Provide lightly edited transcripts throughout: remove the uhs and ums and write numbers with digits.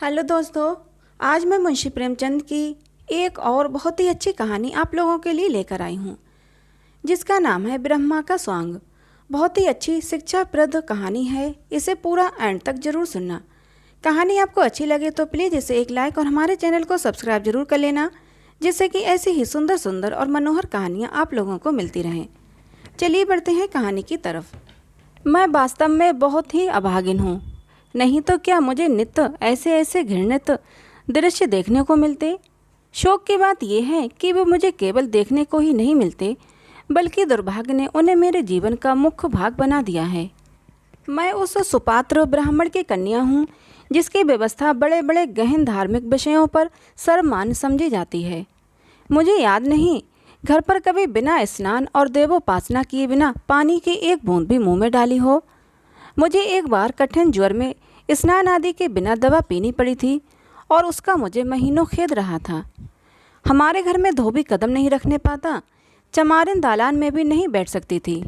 Hello दोस्तों। आज मैं मुंशी प्रेमचंद की एक और बहुत ही अच्छी कहानी आप लोगों के लिए लेकर आई हूँ, जिसका नाम है ब्रह्मा का स्वांग। बहुत ही अच्छी शिक्षाप्रद कहानी है, इसे पूरा एंड तक जरूर सुनना। कहानी आपको अच्छी लगे तो प्लीज़ इसे एक लाइक और हमारे चैनल को सब्सक्राइब जरूर कर लेना, जिससे कि ऐसी ही सुंदर सुंदर और मनोहर कहानियाँ आप लोगों को मिलती रहें। चलिए बढ़ते हैं कहानी की तरफ। मैं वास्तव में बहुत ही अभागिन हूँ, नहीं तो क्या मुझे नित्य ऐसे ऐसे घृणित दृश्य देखने को मिलते। शौक की बात यह है कि वे मुझे केवल देखने को ही नहीं मिलते, बल्कि दुर्भाग्य ने उन्हें मेरे जीवन का मुख्य भाग बना दिया है। मैं उस सुपात्र ब्राह्मण की कन्या हूँ, जिसकी व्यवस्था बड़े बड़े गहन धार्मिक विषयों पर सर्वमान्य समझी जाती है। मुझे याद नहीं घर पर कभी बिना स्नान और देवोपासना किए बिना पानी की एक बूंद भी मुंह में डाली हो। मुझे एक बार कठिन ज्वर में स्नान आदि के बिना दवा पीनी पड़ी थी, और उसका मुझे महीनों खेद रहा था। हमारे घर में धोबी कदम नहीं रखने पाता, चमारिन दालान में भी नहीं बैठ सकती थी।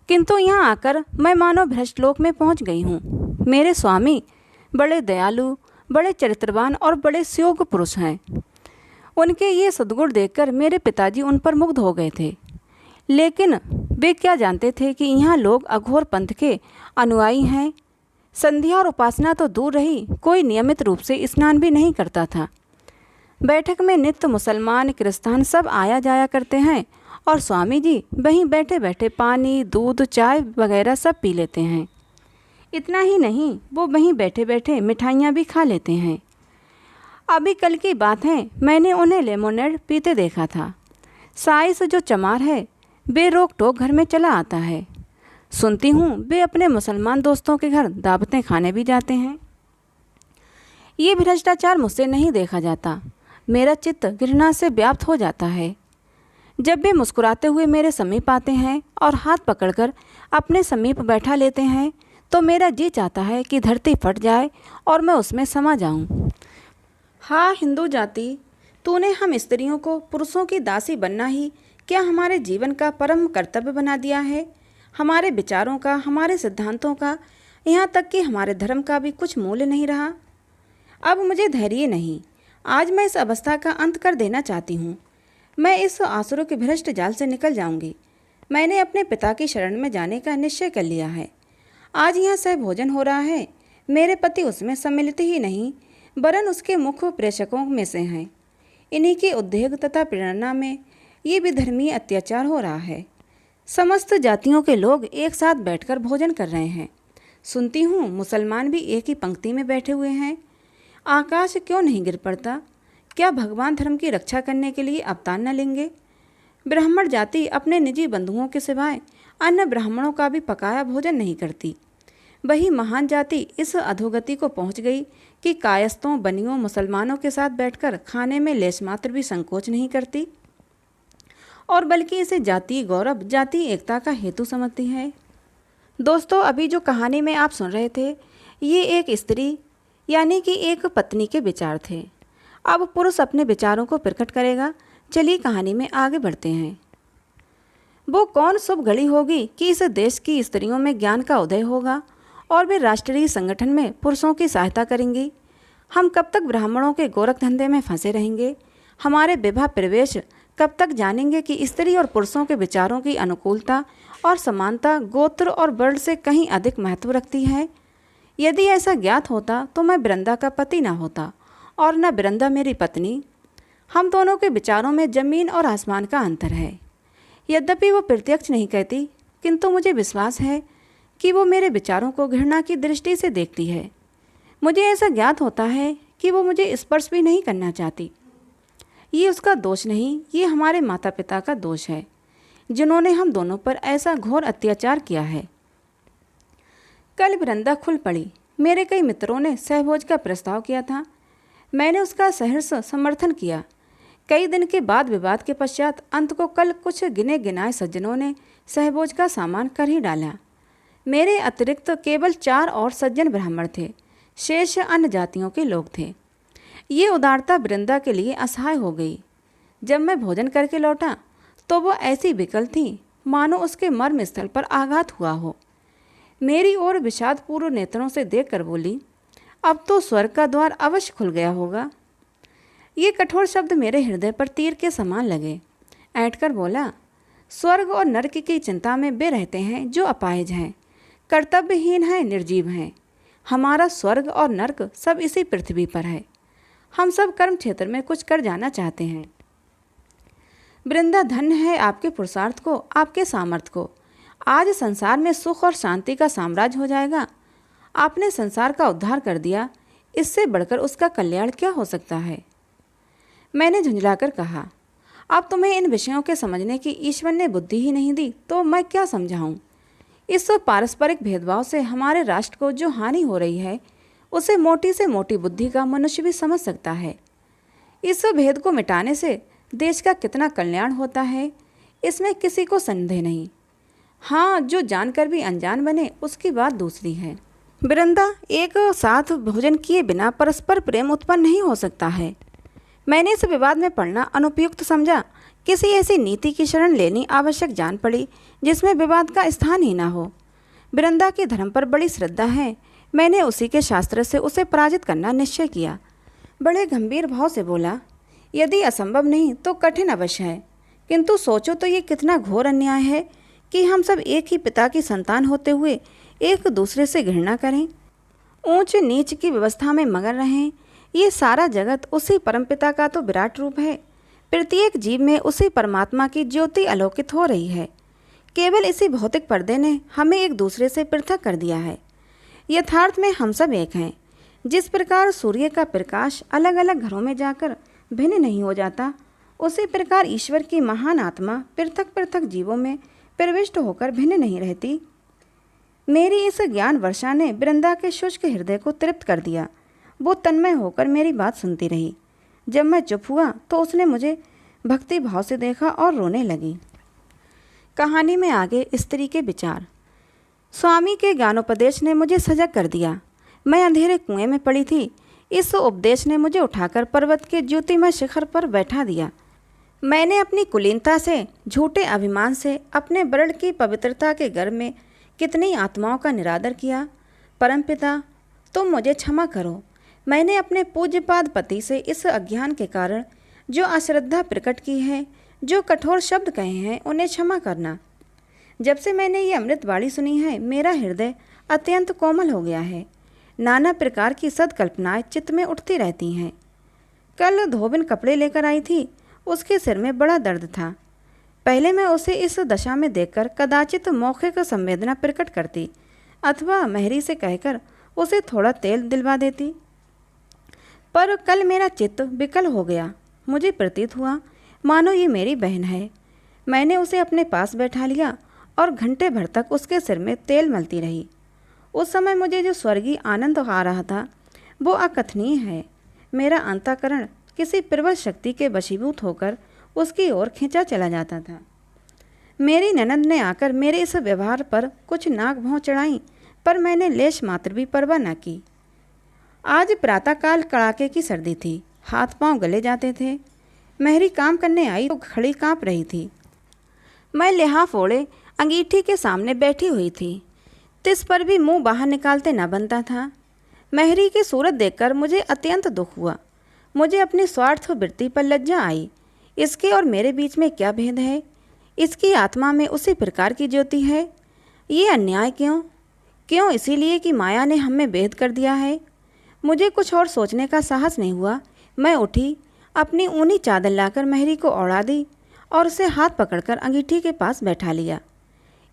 किंतु यहाँ आकर मैं मानो भ्रष्ट लोक में पहुँच गई हूँ। मेरे स्वामी बड़े दयालु, बड़े चरित्रवान और बड़े सुयोग्य पुरुष हैं। उनके ये सद्गुण देखकर मेरे पिताजी उन पर मुग्ध हो गए थे। लेकिन वे क्या जानते थे कि यहाँ लोग अघोर पंथ के अनुयायी हैं। संध्या और उपासना तो दूर रही, कोई नियमित रूप से स्नान भी नहीं करता था। बैठक में नित्य मुसलमान क्रिस्तान सब आया जाया करते हैं, और स्वामी जी वहीं बैठे बैठे पानी दूध चाय वगैरह सब पी लेते हैं। इतना ही नहीं, वो वहीं बैठे बैठे मिठाइयाँ भी खा लेते हैं। अभी कल की बात है, मैंने उन्हें लेमोनेड पीते देखा था। साइस जो चमार है बेरोक टोक घर में चला आता है। सुनती हूँ वे अपने मुसलमान दोस्तों के घर दावतें खाने भी जाते हैं। ये भ्रष्टाचार मुझसे नहीं देखा जाता। मेरा चित्त घृणा से व्याप्त हो जाता है। जब वे मुस्कुराते हुए मेरे समीप आते हैं और हाथ पकड़कर अपने समीप बैठा लेते हैं, तो मेरा जी चाहता है कि धरती फट जाए और मैं उसमें समा जाऊँ। हाँ हिंदू जाति, तूने हम स्त्रियों को पुरुषों की दासी बनना ही क्या हमारे जीवन का परम कर्तव्य बना दिया है। हमारे विचारों का, हमारे सिद्धांतों का, यहाँ तक कि हमारे धर्म का भी कुछ मूल्य नहीं रहा। अब मुझे धैर्य नहीं। आज मैं इस अवस्था का अंत कर देना चाहती हूँ। मैं इस आसुरों के भ्रष्ट जाल से निकल जाऊँगी। मैंने अपने पिता की शरण में जाने का निश्चय कर लिया है। आज यहाँ सह भोजन हो रहा है, मेरे पति उसमें सम्मिलित ही नहीं, वरन उसके मुख्य प्रेषकों में से हैं। इन्हीं की उद्वेग तथा प्रेरणा में ये विधर्मीय अत्याचार हो रहा है। समस्त जातियों के लोग एक साथ बैठकर भोजन कर रहे हैं। सुनती हूँ मुसलमान भी एक ही पंक्ति में बैठे हुए हैं। आकाश क्यों नहीं गिर पड़ता? क्या भगवान धर्म की रक्षा करने के लिए अवतार न लेंगे? ब्राह्मण जाति अपने निजी बंधुओं के सिवाय अन्य ब्राह्मणों का भी पकाया भोजन नहीं करती। वही महान जाति इस अधोगति को पहुँच गई कि कायस्थों बनियों मुसलमानों के साथ बैठकर खाने में लेश मात्र भी संकोच नहीं करती, और बल्कि इसे जातीय गौरव, जातीय एकता का हेतु समझती है। दोस्तों, अभी जो कहानी में आप सुन रहे थे, ये एक स्त्री यानी कि एक पत्नी के विचार थे। अब पुरुष अपने विचारों को प्रकट करेगा। चलिए कहानी में आगे बढ़ते हैं। वो कौन शुभ घड़ी होगी कि इस देश की स्त्रियों में ज्ञान का उदय होगा और वे राष्ट्रीय संगठन में पुरुषों की सहायता करेंगी। हम कब तक ब्राह्मणों के गोरख धंधे में फंसे रहेंगे? हमारे विवाह प्रवेश कब तक जानेंगे कि स्त्री और पुरुषों के विचारों की अनुकूलता और समानता गोत्र और वर्ण से कहीं अधिक महत्व रखती है? यदि ऐसा ज्ञात होता तो मैं वृंदा का पति न होता और न वृंदा मेरी पत्नी। हम दोनों के विचारों में जमीन और आसमान का अंतर है। यद्यपि वो प्रत्यक्ष नहीं कहती, किंतु मुझे विश्वास है कि वो मेरे विचारों को घृणा की दृष्टि से देखती है। मुझे ऐसा ज्ञात होता है कि वो मुझे स्पर्श भी नहीं करना चाहती। ये उसका दोष नहीं, ये हमारे माता पिता का दोष है, जिन्होंने हम दोनों पर ऐसा घोर अत्याचार किया है। कल वृंदा खुल पड़ी। मेरे कई मित्रों ने सहभोज का प्रस्ताव किया था। मैंने उसका सहर्ष समर्थन किया। कई दिन के बाद विवाद के पश्चात अंत को कल कुछ गिने गिनाए सज्जनों ने सहभोज का सामान कर ही डाला। मेरे अतिरिक्त केवल 4 और सज्जन ब्राह्मण थे, शेष अन्य जातियों के लोग थे। ये उदारता वृंदा के लिए असहाय हो गई। जब मैं भोजन करके लौटा तो वो ऐसी विकल थी मानो उसके मर्म स्थल पर आघात हुआ हो। मेरी ओर विषादपूर्ण नेत्रों से देखकर बोली, अब तो स्वर्ग का द्वार अवश्य खुल गया होगा। ये कठोर शब्द मेरे हृदय पर तीर के समान लगे। ऐंठकर बोला, स्वर्ग और नरक की चिंता में वे रहते हैं जो अपाहिज हैं, कर्तव्यहीन हैं, निर्जीव हैं। हमारा स्वर्ग और नरक सब इसी पृथ्वी पर है। हम सब कर्म क्षेत्र में कुछ कर जाना चाहते हैं। वृंदा, धन्य है आपके पुरुषार्थ को, आपके सामर्थ्य को। आज संसार में सुख और शांति का साम्राज्य हो जाएगा। आपने संसार का उद्धार कर दिया, इससे बढ़कर उसका कल्याण क्या हो सकता है। मैंने झुंझलाकर कहा, अब तुम्हें इन विषयों के समझने की ईश्वर ने बुद्धि ही नहीं दी तो मैं क्या समझाऊं। इस पारस्परिक भेदभाव से हमारे राष्ट्र को जो हानि हो रही है उसे मोटी से मोटी बुद्धि का मनुष्य भी समझ सकता है। इस भेद को मिटाने से देश का कितना कल्याण होता है, इसमें किसी को संदेह नहीं। हाँ, जो जानकर भी अनजान बने उसकी बात दूसरी है। वृंदा, एक साथ भोजन किए बिना परस्पर प्रेम उत्पन्न नहीं हो सकता है। मैंने इस विवाद में पड़ना अनुपयुक्त समझा। किसी ऐसी नीति की शरण लेनी आवश्यक जान पड़ी जिसमें विवाद का स्थान ही ना हो। वृंदा के धर्म पर बड़ी श्रद्धा है। मैंने उसी के शास्त्र से उसे पराजित करना निश्चय किया। बड़े गंभीर भाव से बोला, यदि असंभव नहीं तो कठिन अवश्य है, किंतु सोचो तो ये कितना घोर अन्याय है कि हम सब एक ही पिता की संतान होते हुए एक दूसरे से घृणा करें, ऊंच नीच की व्यवस्था में मगन रहें। ये सारा जगत उसी परमपिता का तो विराट रूप है। प्रत्येक जीव में उसी परमात्मा की ज्योति आलोकित हो रही है। केवल इसी भौतिक पर्दे ने हमें एक दूसरे से पृथक कर दिया है। यथार्थ में हम सब एक हैं। जिस प्रकार सूर्य का प्रकाश अलग अलग घरों में जाकर भिन्न नहीं हो जाता, उसी प्रकार ईश्वर की महान आत्मा पृथक पृथक जीवों में प्रविष्ट होकर भिन्न नहीं रहती। मेरी इस ज्ञान वर्षा ने वृंदा के शुष्क हृदय को तृप्त कर दिया। वो तन्मय होकर मेरी बात सुनती रही। जब मैं चुप हुआ तो उसने मुझे भक्ति भाव से देखा और रोने लगी। कहानी में आगे स्त्री के विचार। स्वामी के ज्ञानोपदेश ने मुझे सजग कर दिया। मैं अंधेरे कुएं में पड़ी थी। इस उपदेश ने मुझे उठाकर पर्वत के ज्योतिमय शिखर पर बैठा दिया। मैंने अपनी कुलीनता से, झूठे अभिमान से, अपने वर्ण की पवित्रता के गर्भ में कितनी आत्माओं का निरादर किया। परमपिता, तुम मुझे क्षमा करो। मैंने अपने पूज्यपाद पति से इस अज्ञान के कारण जो अश्रद्धा प्रकट की है, जो कठोर शब्द कहे हैं, उन्हें क्षमा करना। जब से मैंने ये अमृतवाणी सुनी है, मेरा हृदय अत्यंत कोमल हो गया है। नाना प्रकार की सदकल्पनाएं चित्त में उठती रहती हैं। कल धोबिन कपड़े लेकर आई थी। उसके सिर में बड़ा दर्द था। पहले मैं उसे इस दशा में देखकर कदाचित मौखिक संवेदना प्रकट करती अथवा मेहरी से कहकर उसे थोड़ा तेल दिलवा देती, पर कल मेरा चित्त विकल हो गया। मुझे प्रतीत हुआ मानो ये मेरी बहन है। मैंने उसे अपने पास बैठा लिया और घंटे भर तक उसके सिर में तेल मलती रही। उस समय मुझे जो स्वर्गीय आनंद आ रहा था वो अकथनीय है। मेरा अंतःकरण किसी प्रबल शक्ति के वशीभूत होकर उसकी ओर खींचा चला जाता था। मेरी ननद ने आकर मेरे इस व्यवहार पर कुछ नाक भौं चढ़ाई, पर मैंने लेश मात्र भी परवाह न की। आज प्रातःकाल कड़ाके की सर्दी थी। हाथ पांव गले जाते थे। मेहरी काम करने आई तो खड़ी कांप रही थी। मैं लिहाफ ओढ़े अंगीठी के सामने बैठी हुई थी। तिस पर भी मुंह बाहर निकालते न बनता था। मेहरी की सूरत देखकर मुझे अत्यंत दुख हुआ। मुझे अपनी स्वार्थ वृत्ति पर लज्जा आई। इसके और मेरे बीच में क्या भेद है? इसकी आत्मा में उसी प्रकार की ज्योति है। ये अन्याय क्यों? क्यों? इसीलिए कि माया ने हमें भेद कर दिया है। मुझे कुछ और सोचने का साहस नहीं हुआ। मैं उठी, अपनी ऊनी चादर लाकर मेहरी को ओढ़ा दी और उसे हाथ पकड़कर अंगीठी के पास बैठा लिया।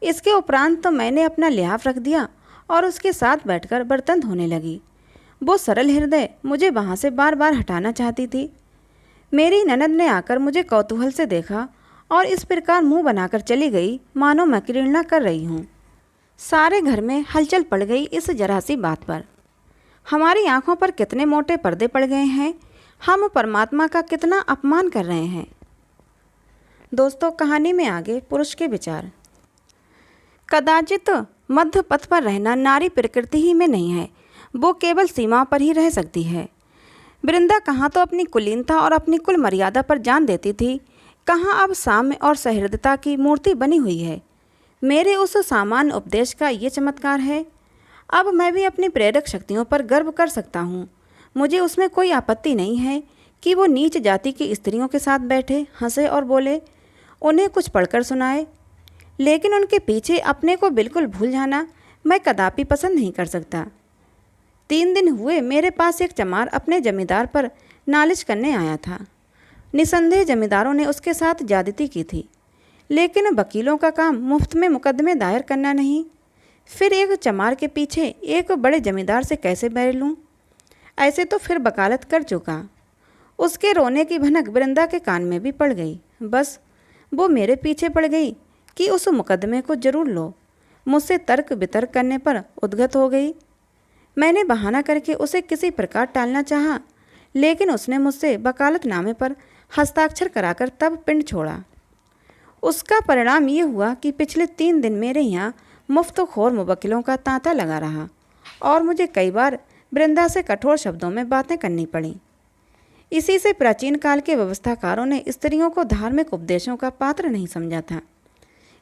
इसके उपरांत तो मैंने अपना लिहाफ रख दिया और उसके साथ बैठकर बर्तन धोने लगी। वो सरल हृदय मुझे वहाँ से बार बार हटाना चाहती थी। मेरी ननद ने आकर मुझे कौतूहल से देखा और इस प्रकार मुंह बनाकर चली गई मानो मैं घृणा कर रही हूँ। सारे घर में हलचल पड़ गई इस जरा सी बात पर। हमारी आंखों पर कितने मोटे पर्दे पड़ गए हैं। हम परमात्मा का कितना अपमान कर रहे हैं। दोस्तों, कहानी में आगे पुरुष के विचार। कदाचित मध्य पथ पर रहना नारी प्रकृति ही में नहीं है, वो केवल सीमा पर ही रह सकती है। वृंदा कहाँ तो अपनी कुलीनता और अपनी कुल मर्यादा पर जान देती थी, कहाँ अब साम्य और सहृदयता की मूर्ति बनी हुई है। मेरे उस सामान्य उपदेश का ये चमत्कार है। अब मैं भी अपनी प्रेरक शक्तियों पर गर्व कर सकता हूँ। मुझे उसमें कोई आपत्ति नहीं है कि वो नीच जाति की स्त्रियों के साथ बैठे, हंसे और बोले, उन्हें कुछ पढ़कर सुनाए, लेकिन उनके पीछे अपने को बिल्कुल भूल जाना मैं कदापि पसंद नहीं कर सकता। 3 दिन हुए मेरे पास एक चमार अपने जमींदार पर नालिश करने आया था। निसंदेह जमींदारों ने उसके साथ ज्यादती की थी, लेकिन वकीलों का काम मुफ्त में मुकदमे दायर करना नहीं। फिर एक चमार के पीछे एक बड़े जमींदार से कैसे बैर लूँ? ऐसे तो फिर वकालत कर चुका। उसके रोने की भनक वृंदा के कान में भी पड़ गई। बस वो मेरे पीछे पड़ गई कि उस मुकदमे को जरूर लो। मुझसे तर्क वितर्क करने पर उद्गत हो गई। मैंने बहाना करके उसे किसी प्रकार टालना चाहा, लेकिन उसने मुझसे वकालतनामे पर हस्ताक्षर कराकर तब पिंड छोड़ा। उसका परिणाम ये हुआ कि पिछले 3 दिन मेरे यहाँ मुफ्तखोर मुवक्किलों का तांता लगा रहा और मुझे कई बार वृंदा से कठोर शब्दों में बातें करनी पड़ी। इसी से प्राचीन काल के व्यवस्थाकारों ने स्त्रियों को धार्मिक उपदेशों का पात्र नहीं समझा था।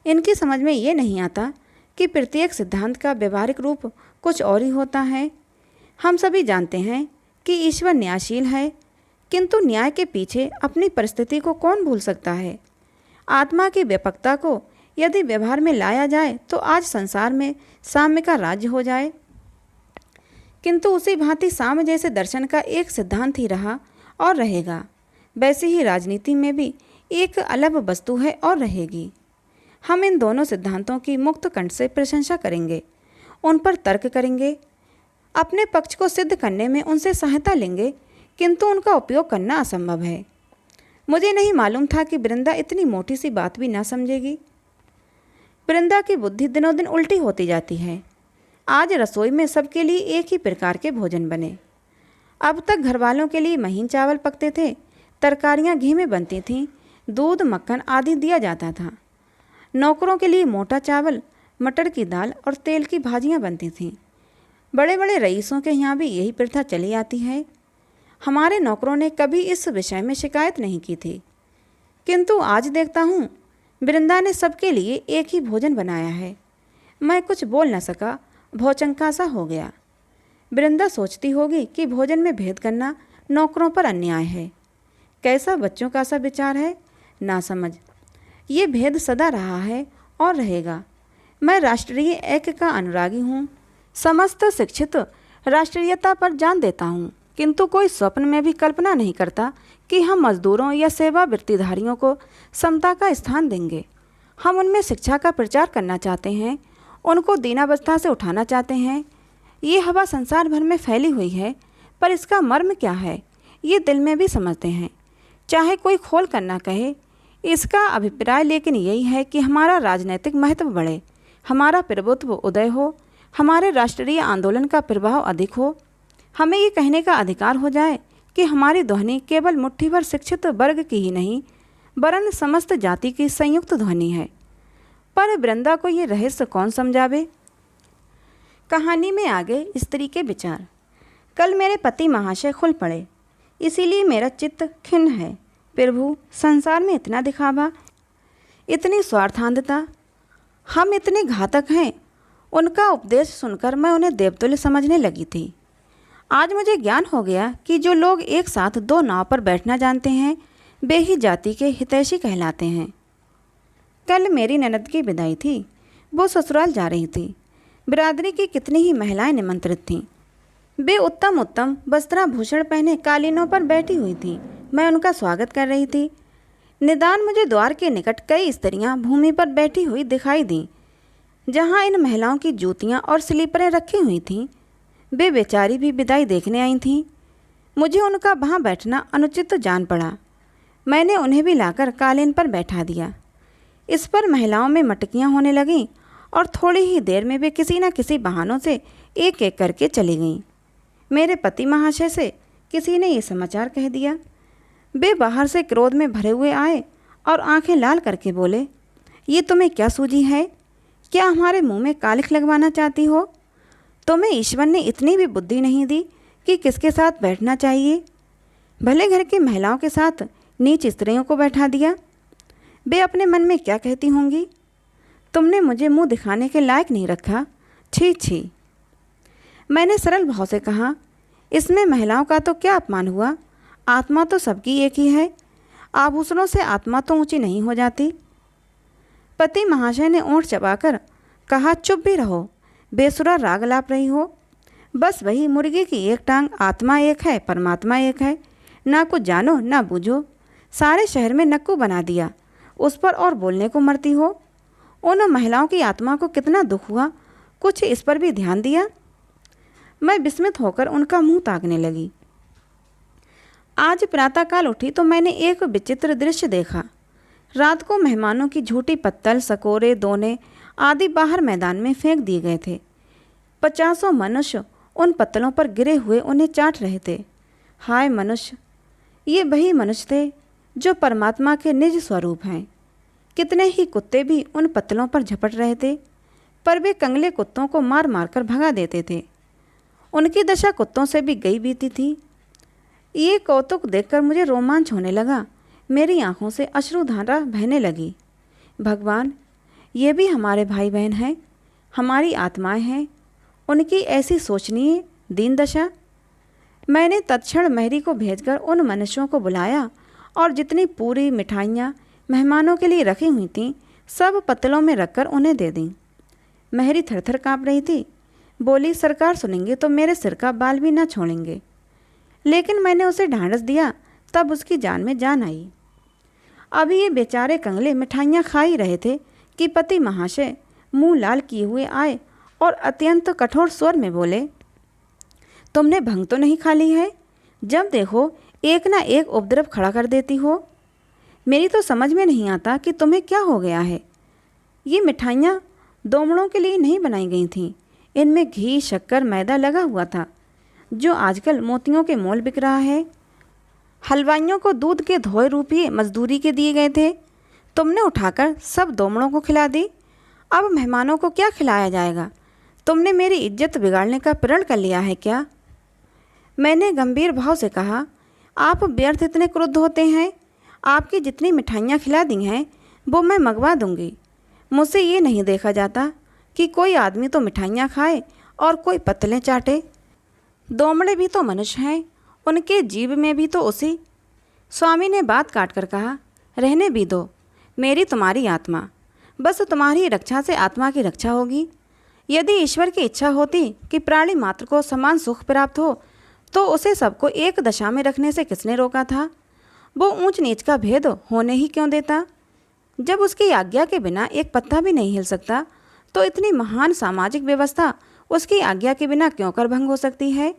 इनकी समझ में ये नहीं आता कि प्रत्येक सिद्धांत का व्यवहारिक रूप कुछ और ही होता है। हम सभी जानते हैं कि ईश्वर न्यायशील है, किंतु न्याय के पीछे अपनी परिस्थिति को कौन भूल सकता है? आत्मा की व्यापकता को यदि व्यवहार में लाया जाए तो आज संसार में साम्य का राज्य हो जाए, किंतु उसी भांति साम्य जैसे दर्शन का एक सिद्धांत ही रहा और रहेगा। वैसे ही राजनीति में भी एक अलग वस्तु है और रहेगी। हम इन दोनों सिद्धांतों की मुक्त कंठ से प्रशंसा करेंगे, उन पर तर्क करेंगे, अपने पक्ष को सिद्ध करने में उनसे सहायता लेंगे, किंतु उनका उपयोग करना असंभव है। मुझे नहीं मालूम था कि वृंदा इतनी मोटी सी बात भी ना समझेगी। वृंदा की बुद्धि दिनों दिन उल्टी होती जाती है। आज रसोई में सबके लिए एक ही प्रकार के भोजन बने। अब तक घर वालों के लिए महीन चावल पकते थे, तरकारियां घी में बनती थीं, दूध मक्खन आदि दिया जाता था। नौकरों के लिए मोटा चावल, मटर की दाल और तेल की भाजियां बनती थीं। बड़े बड़े रईसों के यहाँ भी यही प्रथा चली आती है। हमारे नौकरों ने कभी इस विषय में शिकायत नहीं की थी, किंतु आज देखता हूँ वृंदा ने सबके लिए एक ही भोजन बनाया है। मैं कुछ बोल न सका, भौचंका सा हो गया। वृंदा सोचती होगी कि भोजन में भेद करना नौकरों पर अन्याय है। कैसा बच्चों का सा विचार है, ना समझ। ये भेद सदा रहा है और रहेगा। मैं राष्ट्रीय ऐक्य का अनुरागी हूँ। समस्त शिक्षित राष्ट्रीयता पर जान देता हूँ, किंतु कोई स्वप्न में भी कल्पना नहीं करता कि हम मजदूरों या सेवा वृत्तिधारियों को समता का स्थान देंगे। हम उनमें शिक्षा का प्रचार करना चाहते हैं, उनको दीनावस्था से उठाना चाहते हैं। ये हवा संसार भर में फैली हुई है, पर इसका मर्म क्या है ये दिल में भी समझते हैं, चाहे कोई खोल कर ना कहे। इसका अभिप्राय लेकिन यही है कि हमारा राजनीतिक महत्व बढ़े, हमारा प्रभुत्व उदय हो, हमारे राष्ट्रीय आंदोलन का प्रभाव अधिक हो। हमें ये कहने का अधिकार हो जाए कि हमारी ध्वनि केवल मुट्ठी भर शिक्षित वर्ग की ही नहीं, वरन समस्त जाति की संयुक्त ध्वनि है। पर वृंदा को ये रहस्य कौन समझावे? कहानी में आगे स्त्री के विचार। कल मेरे पति महाशय खुल पड़े, इसीलिए मेरा चित्त खिन्न है। प्रभु, संसार में इतना दिखावा, इतनी स्वार्थांधता, हम इतने घातक हैं। उनका उपदेश सुनकर मैं उन्हें देवतुल्य समझने लगी थी। आज मुझे ज्ञान हो गया कि जो लोग एक साथ 2 नाव पर बैठना जानते हैं, वे ही जाति के हितैषी कहलाते हैं। कल मेरी ननद की विदाई थी। वो ससुराल जा रही थी। बिरादरी की कितनी ही महिलाएं निमंत्रित थीं। वे उत्तम उत्तम वस्त्राभूषण पहने कालीनों पर बैठी हुई थीं। मैं उनका स्वागत कर रही थी। निदान मुझे द्वार के निकट कई स्त्रियां भूमि पर बैठी हुई दिखाई दीं, जहां इन महिलाओं की जूतियां और स्लीपरें रखी हुई थीं। वे बेचारी भी विदाई देखने आई थीं। मुझे उनका वहाँ बैठना अनुचित जान पड़ा। मैंने उन्हें भी लाकर कालीन पर बैठा दिया। इस पर महिलाओं में मटकियाँ होने लगीं और थोड़ी ही देर में वे किसी न किसी बहानों से एक एक करके चली गईं। मेरे पति महाशय से किसी ने ये समाचार कह दिया। वे बाहर से क्रोध में भरे हुए आए और आंखें लाल करके बोले, ये तुम्हें क्या सूझी है? क्या हमारे मुंह में कालिख लगवाना चाहती हो? तुम्हें ईश्वर ने इतनी भी बुद्धि नहीं दी कि किसके साथ बैठना चाहिए। भले घर की महिलाओं के साथ नीच स्त्रियों को बैठा दिया। वे अपने मन में क्या कहती होंगी? तुमने मुझे मुंह दिखाने के लायक नहीं रखा। छी छी। मैंने सरल भाव से कहा, इसमें महिलाओं का तो क्या अपमान हुआ? आत्मा तो सबकी एक ही है। आभूषणों से आत्मा तो ऊंची नहीं हो जाती। पति महाशय ने ओंठ चबाकर कहा, चुप भी रहो, बेसुरा राग लाप रही हो। बस वही मुर्गी की एक टांग, आत्मा एक है, परमात्मा एक है। ना कुछ जानो ना बूझो, सारे शहर में नक्कू बना दिया, उस पर और बोलने को मरती हो। उन महिलाओं की आत्मा को कितना दुख हुआ, कुछ इस पर भी ध्यान दिया? मैं विस्मित होकर उनका मुंह ताकने लगी। आज प्रातःकाल उठी तो मैंने एक विचित्र दृश्य देखा। रात को मेहमानों की झूठी पत्तल, सकोरे, दोने आदि बाहर मैदान में फेंक दिए गए थे। 50 मनुष्य उन पत्तलों पर गिरे हुए उन्हें चाट रहे थे। हाय मनुष्य, ये वही मनुष्य थे जो परमात्मा के निज स्वरूप हैं। कितने ही कुत्ते भी उन पत्तलों पर झपट रहे थे, पर वे कंगले कुत्तों को मार मार कर भगा देते थे। उनकी दशा कुत्तों से भी गई बीती थी। ये कौतुक देखकर मुझे रोमांच होने लगा। मेरी आंखों से अश्रुधारा बहने लगी। भगवान, ये भी हमारे भाई बहन हैं, हमारी आत्माएं हैं, उनकी ऐसी सोचनीय दीन दशा। मैंने तत्क्षण मेहरी को भेजकर उन मनुष्यों को बुलाया और जितनी पूरी मिठाइयाँ मेहमानों के लिए रखी हुई थीं सब पत्तलों में रखकर उन्हें दे दी। मेहरी थरथर काँप रही थी। बोली, सरकार सुनेंगे तो मेरे सिर का बाल भी ना छोड़ेंगे। लेकिन मैंने उसे ढांढस दिया, तब उसकी जान में जान आई। अभी ये बेचारे कंगले मिठाइयाँ खा ही रहे थे कि पति महाशय मुंह लाल किए हुए आए और अत्यंत कठोर स्वर में बोले, तुमने भंग तो नहीं खा ली है? जब देखो एक ना एक उपद्रव खड़ा कर देती हो। मेरी तो समझ में नहीं आता कि तुम्हें क्या हो गया है। ये मिठाइयाँ दोमड़ों के लिए नहीं बनाई गई थीं। इनमें घी, शक्कर, मैदा लगा हुआ था, जो आजकल मोतियों के मोल बिक रहा है। हलवाइयों को दूध के धोए रुपये मजदूरी के दिए गए थे। तुमने उठाकर सब दोमड़ों को खिला दी। अब मेहमानों को क्या खिलाया जाएगा? तुमने मेरी इज्जत बिगाड़ने का प्रण कर लिया है क्या? मैंने गंभीर भाव से कहा, आप व्यर्थ इतने क्रुद्ध होते हैं। आपकी जितनी मिठाइयाँ खिला दी हैं वो मैं मंगवा दूंगी। मुझसे ये नहीं देखा जाता कि कोई आदमी तो मिठाइयाँ खाए और कोई पत्तलें चाटे। दोमड़े भी तो मनुष्य हैं, उनके जीभ में भी तो उसी। स्वामी ने बात काट कर कहा, रहने भी दो। मेरी तुम्हारी आत्मा, बस तुम्हारी रक्षा से आत्मा की रक्षा होगी। यदि ईश्वर की इच्छा होती कि प्राणी मात्र को समान सुख प्राप्त हो तो उसे सबको एक दशा में रखने से किसने रोका था? वो ऊंच नीच का भेद होने ही क्यों देता? जब उसकी आज्ञा के बिना एक पत्ता भी नहीं हिल सकता तो इतनी महान सामाजिक व्यवस्था उसकी आज्ञा के बिना क्यों कर भंग हो सकती है?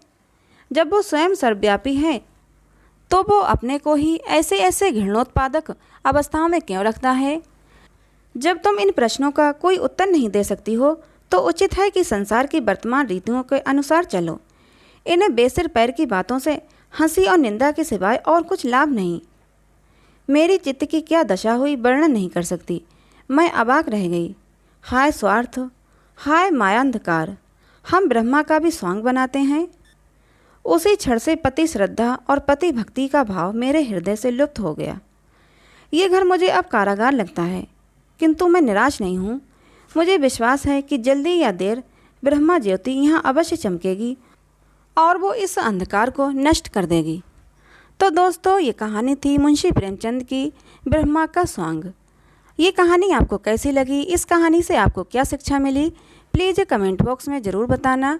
जब वो स्वयं सर्वव्यापी है तो वो अपने को ही ऐसे ऐसे घृणोत्पादक अवस्थाओं में क्यों रखता है? जब तुम इन प्रश्नों का कोई उत्तर नहीं दे सकती हो तो उचित है कि संसार की वर्तमान रीतियों के अनुसार चलो। इन्हें बेसिर पैर की बातों से हंसी और निंदा के सिवाय और कुछ लाभ नहीं। मेरी चित्त की क्या दशा हुई वर्णन नहीं कर सकती। मैं अबाक रह गई। हाय स्वार्थ, हाय मायांधकार, हम ब्रह्मा का भी स्वांग बनाते हैं। उसी क्षण से पति श्रद्धा और पति भक्ति का भाव मेरे हृदय से लुप्त हो गया। ये घर मुझे अब कारागार लगता है, किंतु मैं निराश नहीं हूँ। मुझे विश्वास है कि जल्दी या देर ब्रह्मा ज्योति यहाँ अवश्य चमकेगी और वो इस अंधकार को नष्ट कर देगी। तो दोस्तों, ये कहानी थी मुंशी प्रेमचंद की ब्रह्मा का स्वांग। ये कहानी आपको कैसी लगी? इस कहानी से आपको क्या शिक्षा मिली? प्लीज़ कमेंट बॉक्स में ज़रूर बताना।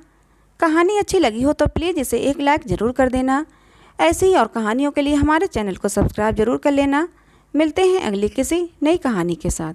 कहानी अच्छी लगी हो तो प्लीज़ इसे एक लाइक ज़रूर कर देना। ऐसी ही और कहानियों के लिए हमारे चैनल को सब्सक्राइब ज़रूर कर लेना। मिलते हैं अगली किसी नई कहानी के साथ।